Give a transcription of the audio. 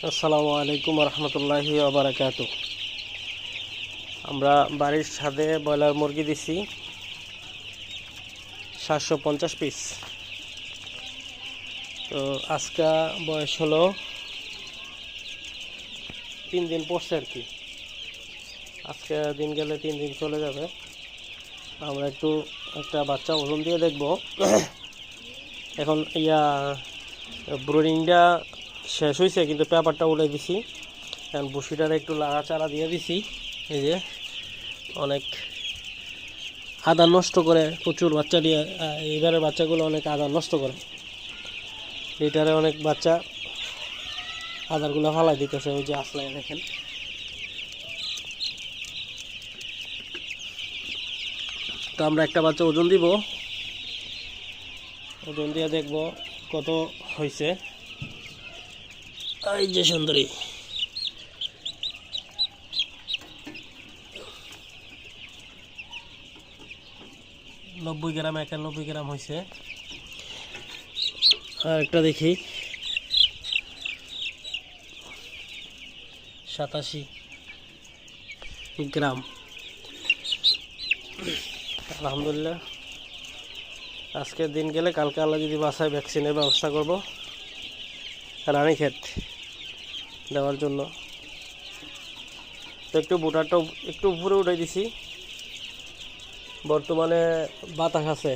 আসসালামু আলাইকুম রহমতুল্লাহি ওবারাকাতু। আমরা বাড়ির ছাদে ব্রয়লার মুরগি দিছি 750 পিস। তো আজকে বয়স হলো 3 দিন পড়ছে আর কি। আজকে দিন গেলে 3 দিন চলে যাবে। আমরা একটা বাচ্চা ওজন দিয়ে দেখব। এখন ব্রুডিংটা শেষ হয়েছে, কিন্তু পেপারটা উড়ে দিছি। এখন বসিটার একটু লাড়াচাড়া দিয়ে দিছি। এই যে অনেক আদা নষ্ট করে, প্রচুর বাচ্চা দিয়ে এবারের বাচ্চাগুলো অনেক আদা নষ্ট করে। এটারে অনেক বাচ্চা আদারগুলো ফালাই দিতেছে। ওই যে আসলে দেখেন, তো আমরা একটা বাচ্চা ওজন দিব, ওজন দিয়ে দেখব কত হয়েছে। এই যে সুন্দরী, নব্বই গ্রাম 91 গ্রাম হয়েছে। আর একটা দেখি 87 গ্রাম। আলহামদুলিল্লাহ, আজকের দিন গেলে কালকে আল্লাহ যদি বাসায় ভ্যাকসিনের ব্যবস্থা করব রানীক্ষেত দেওয়ার জন্য। তো একটু বুটারটা একটু উপরে উঠে দিছি। বর্তমানে বাতাস আছে।